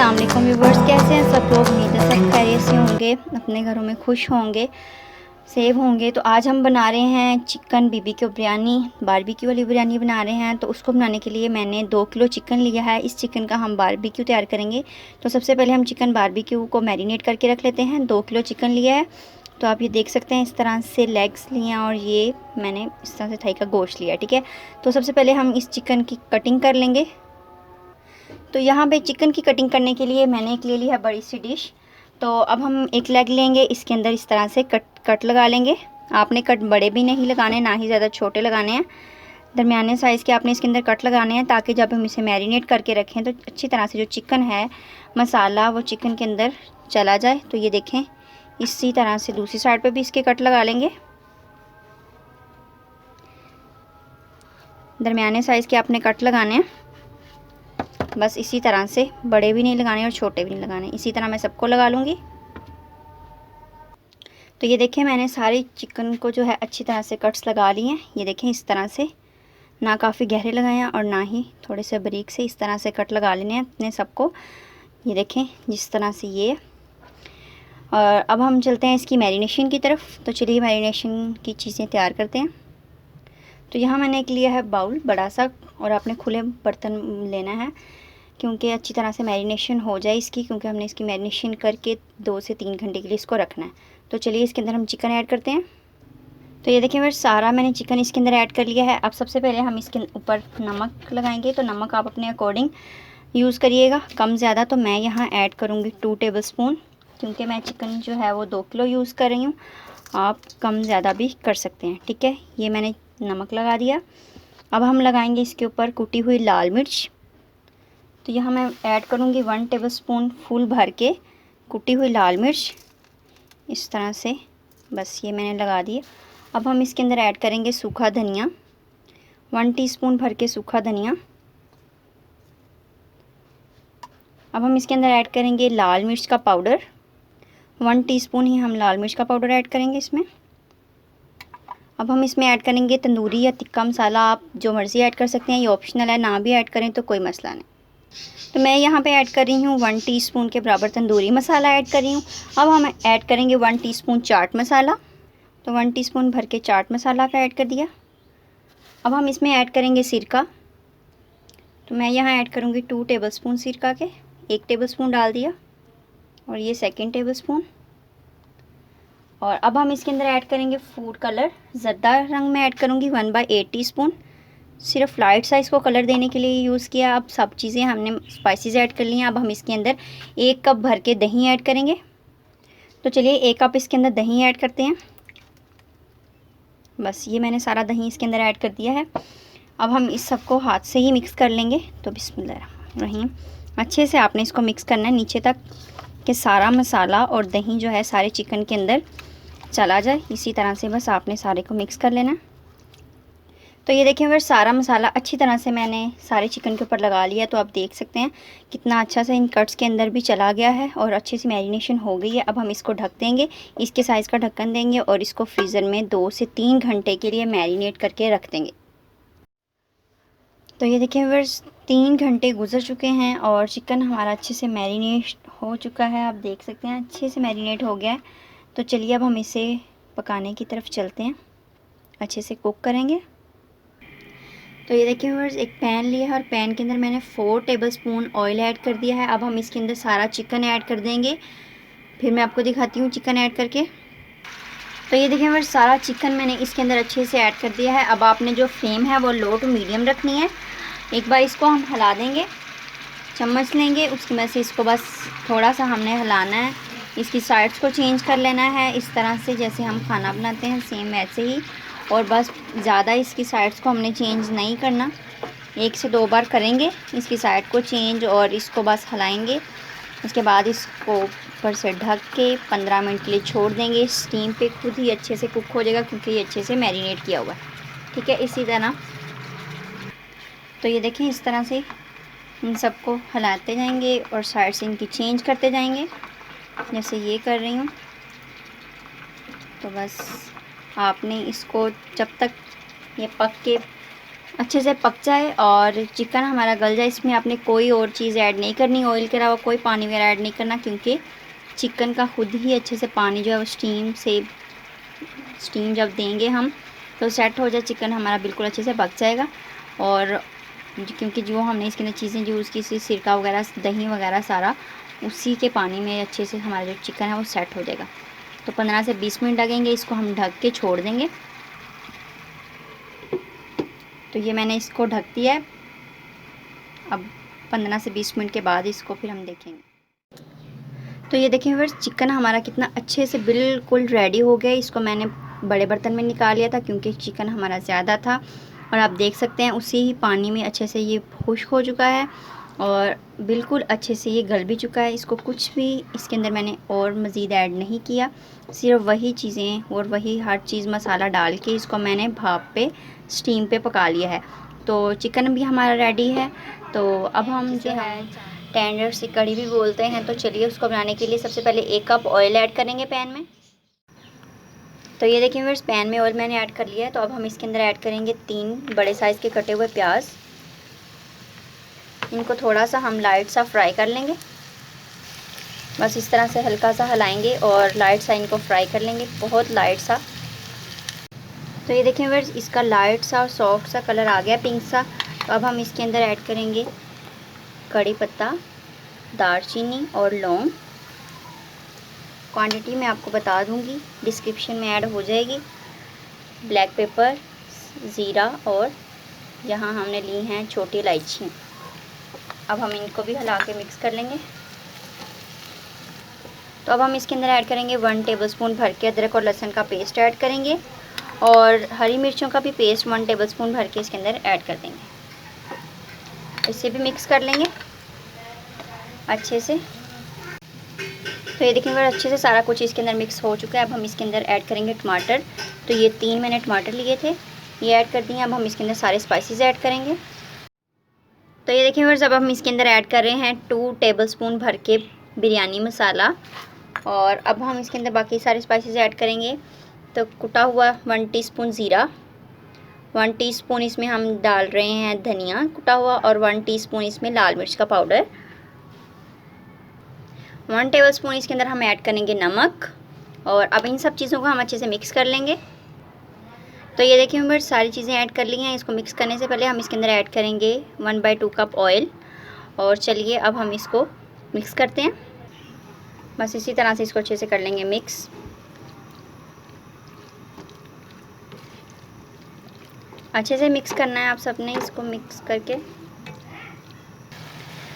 अस्सलाम वालेकुम व्यूवर्स, कैसे हैं सब लोग। उम्मीद है सब खैरियत से होंगे, अपने घरों में खुश होंगे, सेव होंगे। तो आज हम बना रहे हैं चिकन बीबीक्यू बिरयानी, बारबेक्यू वाली बिरयानी बना रहे हैं। तो उसको बनाने के लिए मैंने 2 किलो चिकन लिया है। इस चिकन का हम बारबेक्यू तैयार करेंगे। तो सबसे पहले हम चिकन बारबेक्यू को मैरिनेट करके रख लेते हैं। 2 किलो चिकन लिया है। तो आप ये देख सकते हैं, इस तरह से लेग्स लिए हैं और ये मैंने इस तरह से थाई का गोश्त लिया है। ठीक है, तो सबसे पहले हम इस चिकन की कटिंग कर लेंगे। तो यहाँ पे चिकन की कटिंग करने के लिए मैंने एक ले ली है बड़ी सी डिश। तो अब हम एक लेग लेंगे, इसके अंदर इस तरह से कट लगा लेंगे। आपने कट बड़े भी नहीं लगाने, ना ही ज़्यादा छोटे लगाने हैं, दरमियाने साइज़ के आपने इसके अंदर कट लगाने हैं, ताकि जब हम इसे मैरिनेट करके रखें तो अच्छी तरह से जो चिकन है मसाला वो चिकन के अंदर चला जाए। तो ये देखें, इसी तरह से दूसरी साइड पर भी इसके कट लगा लेंगे। दरमियाने साइज़ के आपने कट लगाने हैं, बस इसी तरह से, बड़े भी नहीं लगाने और छोटे भी नहीं लगाने, इसी तरह मैं सबको लगा लूँगी। तो ये देखें, मैंने सारे चिकन को जो है अच्छी तरह से कट्स लगा लिए हैं। ये देखें, इस तरह से, ना काफ़ी गहरे लगाए हैं और ना ही थोड़े से बारीक से, इस तरह से कट लगा लेने हैं अपने सबको। ये देखें जिस तरह से ये। और अब हम चलते हैं इसकी मैरिनेशन की तरफ। तो चलिए मैरिनेशन की चीज़ें तैयार करते हैं। तो यहाँ मैंने एक लिया है बाउल बड़ा सा, और आपने खुले बर्तन लेना है क्योंकि अच्छी तरह से मैरिनेशन हो जाए इसकी, क्योंकि हमने इसकी मैरिनेशन करके 2 से 3 घंटे के लिए इसको रखना है। तो चलिए इसके अंदर हम चिकन ऐड करते हैं। तो ये देखिए, मेरे सारा मैंने चिकन इसके अंदर ऐड कर लिया है। अब सबसे पहले हम इसके ऊपर नमक लगाएंगे। तो नमक आप अपने अकॉर्डिंग यूज़ करिएगा, कम ज़्यादा। तो मैं यहाँ ऐड करूँगी 2 टेबल स्पून, क्योंकि मैं चिकन जो है वो 2 किलो यूज़ कर रही हूँ। आप कम ज़्यादा भी कर सकते हैं। ठीक है, ये मैंने नमक लगा दिया। अब हम लगाएंगे इसके ऊपर कुटी हुई लाल मिर्च। तो यहाँ मैं ऐड करूँगी 1 टेबलस्पून फुल भर के कुटी हुई लाल मिर्च, इस तरह से, बस ये मैंने लगा दिया। अब हम इसके अंदर ऐड करेंगे सूखा धनिया, 1 टीस्पून भर के सूखा धनिया। अब हम इसके अंदर ऐड करेंगे लाल मिर्च का पाउडर, 1 टीस्पून ही हम लाल मिर्च का पाउडर ऐड करेंगे इसमें। अब हम इसमें ऐड करेंगे तंदूरी या तिक्का मसाला, आप जो मर्ज़ी ऐड कर सकते हैं, ये ऑप्शनल है, ना भी ऐड करें तो कोई मसला नहीं। तो मैं यहाँ पे ऐड कर रही हूँ 1 टीस्पून के बराबर तंदूरी मसाला ऐड कर रही हूँ। अब हम ऐड करेंगे 1 टीस्पून चाट मसाला। तो 1 टीस्पून भर के चाट मसाला का ऐड कर दिया। अब हम इसमें ऐड करेंगे सिरका। तो मैं यहाँ ऐड करूँगी 2 टेबलस्पून सिरका के, 1 टेबलस्पून डाल दिया और ये 2nd टेबलस्पून। और अब हम इसके अंदर ऐड करेंगे फूड कलर, ज़र्दा रंग में ऐड करूँगी 1/8 टीस्पून। सिर्फ लाइट साइज़ को कलर देने के लिए यूज़ किया। अब सब चीज़ें हमने स्पाइसेस ऐड कर ली हैं। अब हम इसके अंदर 1 कप भर के दही ऐड करेंगे। तो चलिए 1 कप इसके अंदर दही ऐड करते हैं। बस ये मैंने सारा दही इसके अंदर ऐड कर दिया है। अब हम इस सबको हाथ से ही मिक्स कर लेंगे। तो बिस्मिल्लाहिर्रहमानिर्रहीम, अच्छे से आपने इसको मिक्स करना है नीचे तक, कि सारा मसाला और दही जो है सारे चिकन के अंदर चला जाए। इसी तरह से बस आपने सारे को मिक्स कर लेना। तो ये देखिए, फिर सारा मसाला अच्छी तरह से मैंने सारे चिकन के ऊपर लगा लिया। तो आप देख सकते हैं कितना अच्छा से इन कट्स के अंदर भी चला गया है और अच्छी सी मैरिनेशन हो गई है। अब हम इसको ढक देंगे, इसके साइज़ का ढक्कन देंगे और इसको फ्रीज़र में 2 से 3 घंटे के लिए मैरिनेट करके रख देंगे। तो ये देखिए फिर 3 घंटे गुजर चुके हैं और चिकन हमारा अच्छे से मैरिनेट हो चुका है। आप देख सकते हैं अच्छे से मैरिनेट हो गया है। तो चलिए अब हम इसे पकाने की तरफ चलते हैं, अच्छे से कुक करेंगे। तो ये देखिए व्यूअर्स, एक पैन लिया है और पैन के अंदर मैंने 4 टेबलस्पून ऑयल ऐड कर दिया है। अब हम इसके अंदर सारा चिकन ऐड कर देंगे, फिर मैं आपको दिखाती हूँ चिकन ऐड करके। तो ये देखिए व्यूअर्स, सारा चिकन मैंने इसके अंदर अच्छे से ऐड कर दिया है। अब आपने जो फ्लेम है वो लो टू मीडियम रखनी है। एक बार इसको हम हिला देंगे, चम्मच लेंगे, उसकी वजह से इसको बस थोड़ा सा हमने हिलाना है। इसकी साइड्स को चेंज कर लेना है, इस तरह से जैसे हम खाना बनाते हैं सेम वैसे ही। और बस ज़्यादा इसकी साइड्स को हमने चेंज नहीं करना, 1 से 2 बार करेंगे इसकी साइड को चेंज और इसको बस हिलाएंगे। उसके बाद इसको ऊपर से ढक के 15 मिनट के लिए छोड़ देंगे। स्टीम पे खुद ही अच्छे से कुक हो जाएगा, क्योंकि ये अच्छे से मैरिनेट किया हुआ है। ठीक है, इसी तरह। तो ये देखें, इस तरह से इन सबको हिलाते जाएंगे और साइड से इनकी चेंज करते जाएंगे, जैसे ये कर रही हूँ। तो बस आपने इसको जब तक ये पक के अच्छे से पक जाए और चिकन हमारा गल जाए। इसमें आपने कोई और चीज़ ऐड नहीं करनी, ऑयल के अलावा कोई पानी वगैरह ऐड नहीं करना, क्योंकि चिकन का खुद ही अच्छे से पानी जो है वो स्टीम जब देंगे हम तो सेट हो जाए चिकन हमारा, बिल्कुल अच्छे से पक जाएगा। और क्योंकि जो हमने इसके अंदर चीज़ें यूज़ की, सिरका वगैरह, दही वगैरह, सारा उसी के पानी में अच्छे से हमारा जो चिकन है वो सेट हो जाएगा। तो 15 से 20 मिनट लगेंगे, इसको हम ढक के छोड़ देंगे। तो ये मैंने इसको ढक दिया है। अब 15 से 20 मिनट के बाद इसको फिर हम देखेंगे। तो ये देखें व्यूअर्स, चिकन हमारा कितना अच्छे से बिल्कुल रेडी हो गया। इसको मैंने बड़े बर्तन में निकाल लिया था क्योंकि चिकन हमारा ज़्यादा था, और आप देख सकते हैं उसी ही पानी में अच्छे से ये खुश्क हो चुका है और बिल्कुल अच्छे से ये गल भी चुका है। इसको कुछ भी इसके अंदर मैंने और मज़ीद ऐड नहीं किया, सिर्फ वही चीज़ें और वही हर चीज़ मसाला डाल के इसको मैंने भाप पे स्टीम पे पका लिया है। तो चिकन भी हमारा रेडी है। तो अब हम जो है टेंडर सी कढ़ी भी बोलते हैं, तो चलिए उसको बनाने के लिए सबसे पहले 1 कप ऑयल ऐड करेंगे पैन में। तो ये देखिए व्यूअर्स, पैन में ऑयल मैंने ऐड कर लिया है। तो अब हम इसके अंदर ऐड करेंगे 3 बड़े साइज़ के कटे हुए प्याज। इनको थोड़ा सा हम लाइट सा फ्राई कर लेंगे, बस इस तरह से हल्का सा हिलाएंगे और लाइट सा इनको फ्राई कर लेंगे, बहुत लाइट सा। तो ये देखें व्यूअर्स, इसका लाइट सा और सॉफ्ट सा कलर आ गया, पिंक सा। तो अब हम इसके अंदर ऐड करेंगे कड़ी पत्ता, दालचीनी और लौंग। क्वांटिटी मैं आपको बता दूंगी, डिस्क्रिप्शन में ऐड हो जाएगी। ब्लैक पेपर, ज़ीरा और यहाँ हमने ली हैं छोटी इलायची। अब हम इनको भी हिला के मिक्स कर लेंगे। तो अब हम इसके अंदर ऐड करेंगे 1 टेबलस्पून भर के अदरक और लहसुन का पेस्ट ऐड करेंगे, और हरी मिर्चों का भी पेस्ट 1 टेबलस्पून भर के इसके अंदर ऐड कर देंगे। इसे भी मिक्स कर लेंगे अच्छे से। तो ये देखेंगे अच्छे से सारा कुछ इसके अंदर मिक्स हो चुका है। अब हम इसके अंदर ऐड करेंगे टमाटर। तो ये 3 मैंने टमाटर लिए थे, ये ऐड कर दिए। अब हम इसके अंदर सारे स्पाइसेस ऐड करेंगे। तो ये देखें व्यूअर्स, अब हम इसके अंदर ऐड कर रहे हैं 2 टेबलस्पून भर के बिरयानी मसाला, और अब हम इसके अंदर बाकी सारे स्पाइसेस ऐड करेंगे। तो कुटा हुआ 1 टीस्पून ज़ीरा, 1 टीस्पून इसमें हम डाल रहे हैं धनिया कुटा हुआ, और 1 टीस्पून इसमें लाल मिर्च का पाउडर, 1 टेबलस्पून इसके अंदर हम ऐड करेंगे नमक। और अब इन सब चीज़ों को हम अच्छे से मिक्स कर लेंगे। तो ये देखिए व्यूअर्स, सारी चीज़ें ऐड कर ली हैं। इसको मिक्स करने से पहले हम इसके अंदर ऐड करेंगे 1/2 कप ऑयल। और चलिए अब हम इसको मिक्स करते हैं, बस इसी तरह से इसको अच्छे से कर लेंगे मिक्स। अच्छे से मिक्स करना है आप सबने इसको मिक्स करके।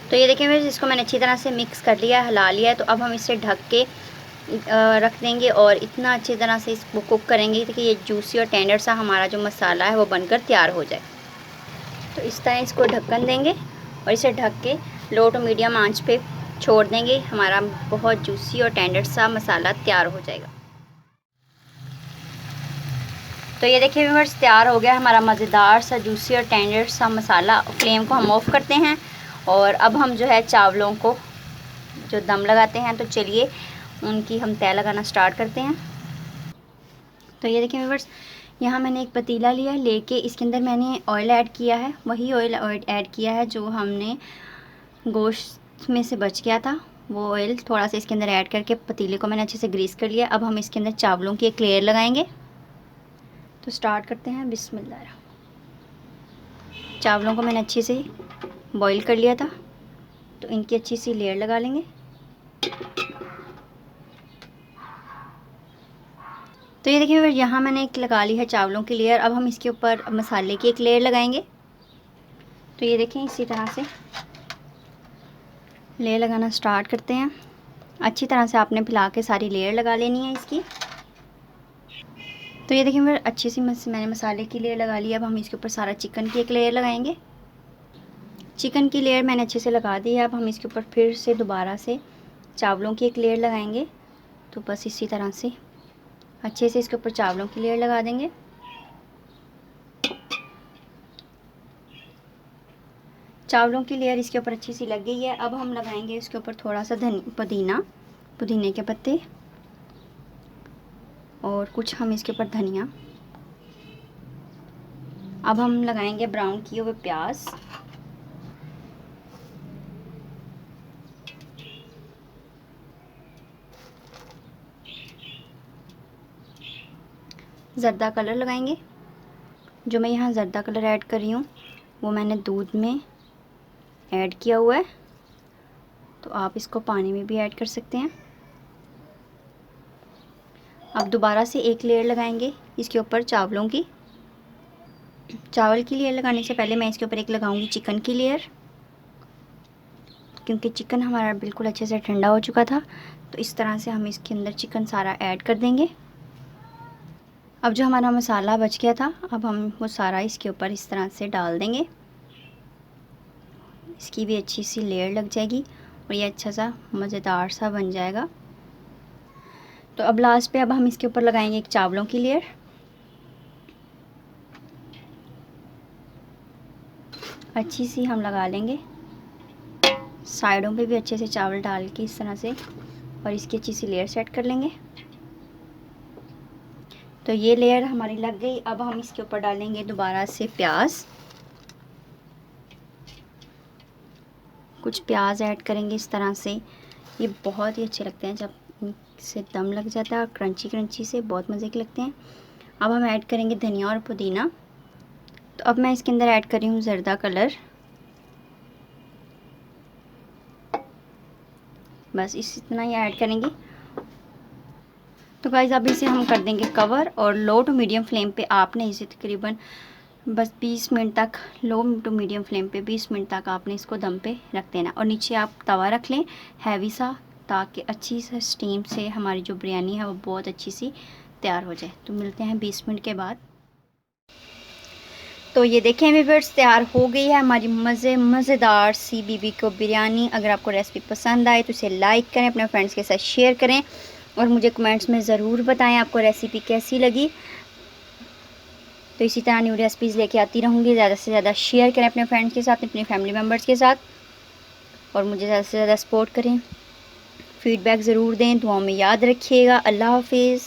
तो ये देखें व्यूअर्स, इसको मैंने अच्छी तरह से मिक्स कर लिया, हिला लिया है। तो अब हम इसे ढक के रख देंगे और इतना अच्छी तरह से इसको कुक करेंगे कि ये जूसी और टेंडर सा हमारा जो मसाला है वो बनकर तैयार हो जाए। तो इस तरह इसको ढक्कन देंगे और इसे ढक के लो टू मीडियम आंच पे छोड़ देंगे। हमारा बहुत जूसी और टेंडर सा मसाला तैयार हो जाएगा। तो ये देखिए व्यूअर्स, तैयार हो गया हमारा मज़ेदार सा जूसी और टेंडर सा मसाला। फ्लेम को हम ऑफ़ करते हैं और अब हम जो है चावलों को जो दम लगाते हैं। तो चलिए उनकी हम तय लगाना स्टार्ट करते हैं। तो ये देखिए व्यूअर्स, यहाँ मैंने एक पतीला लिया, लेके इसके अंदर मैंने ऑयल ऐड किया है, वही ऑयल ऐड किया है जो हमने गोश्त में से बच गया था। वो ऑयल थोड़ा सा इसके अंदर ऐड करके पतीले को मैंने अच्छे से ग्रीस कर लिया। अब हम इसके अंदर चावलों की एक लेयर लगाएंगे। तो स्टार्ट करते हैं, बिस्मिल्लाह। चावलों को मैंने अच्छे से बॉईल कर लिया था, तो इनकी अच्छी सी लेयर लगा लेंगे। तो ये देखिए यहाँ मैंने एक लगा ली है चावलों की लेयर। अब हम इसके ऊपर मसाले की एक लेयर लगाएंगे। तो ये देखें इसी तरह से लेयर लगाना स्टार्ट करते हैं। अच्छी तरह से आपने फैला के सारी लेयर लगा लेनी है इसकी। तो ये देखिए मेरे अच्छी सी मैंने मसाले की लेयर लगा ली। अब हम इसके ऊपर सारा चिकन की एक लेयर लगाएंगे। चिकन की लेयर मैंने अच्छे से लगा दी है। अब हम इसके ऊपर फिर से दोबारा से चावलों की एक लेयर लगाएंगे। तो बस इसी तरह से अच्छे से इसके ऊपर चावलों की लेयर लगा देंगे। चावलों की लेयर इसके ऊपर अच्छी सी लग गई है। अब हम लगाएंगे इसके ऊपर थोड़ा सा पुदीने के पत्ते, और कुछ हम इसके ऊपर धनिया। अब हम लगाएंगे ब्राउन किए हुए प्याज। ज़र्दा कलर लगाएंगे। जो मैं यहाँ ज़र्दा कलर ऐड कर रही हूँ वो मैंने दूध में ऐड किया हुआ है, तो आप इसको पानी में भी ऐड कर सकते हैं। अब दोबारा से एक लेयर लगाएंगे इसके ऊपर चावलों की। चावल की लेयर लगाने से पहले मैं इसके ऊपर एक लगाऊंगी चिकन की लेयर, क्योंकि चिकन हमारा बिल्कुल अच्छे से ठंडा हो चुका था। तो इस तरह से हम इसके अंदर चिकन सारा ऐड कर देंगे। अब जो हमारा मसाला बच गया था, अब हम वो सारा इसके ऊपर इस तरह से डाल देंगे। इसकी भी अच्छी सी लेयर लग जाएगी और ये अच्छा सा मज़ेदार सा बन जाएगा। तो अब लास्ट पे अब हम इसके ऊपर लगाएंगे एक चावलों की लेयर। अच्छी सी हम लगा लेंगे, साइडों पे भी अच्छे से चावल डाल के इस तरह से, और इसकी अच्छी सी लेयर सेट कर लेंगे। तो ये लेयर हमारी लग गई। अब हम इसके ऊपर डालेंगे दोबारा से प्याज। कुछ प्याज ऐड करेंगे इस तरह से। ये बहुत ही अच्छे लगते हैं जब इनसे दम लग जाता है, और क्रंची क्रंची से बहुत मज़े के लगते हैं। अब हम ऐड करेंगे धनिया और पुदीना। तो अब मैं इसके अंदर ऐड कर रही हूँ ज़र्दा कलर। बस इतना ही ऐड करेंगे। तो गाइस अब इसे हम कर देंगे कवर, और लो टू मीडियम फ्लेम पे आपने इसे तकरीबन बस 20 मिनट तक, लो टू मीडियम फ्लेम पे 20 मिनट तक आपने इसको दम पे रख देना। और नीचे आप तवा रख लें हैवी सा, ताकि अच्छी सी स्टीम से हमारी जो बिरयानी है वो बहुत अच्छी सी तैयार हो जाए। तो मिलते हैं 20 मिनट के बाद। तो ये देखें व्यूअर्स, तैयार हो गई है हमारी मज़ेदार सी बीबीक्यू बिरयानी। अगर आपको रेसिपी पसंद आए तो इसे लाइक करें, अपने फ्रेंड्स के साथ शेयर करें, और मुझे कमेंट्स में ज़रूर बताएं आपको रेसिपी कैसी लगी। तो इसी तरह न्यू रेसिपीज़ लेके आती रहूँगी। ज़्यादा से ज़्यादा शेयर करें अपने फ्रेंड्स के साथ, अपनी फैमिली मेम्बर्स के साथ, और मुझे ज़्यादा से ज़्यादा सपोर्ट करें। फीडबैक ज़रूर दें, दुआओं में याद रखिएगा। अल्लाह हाफिज़।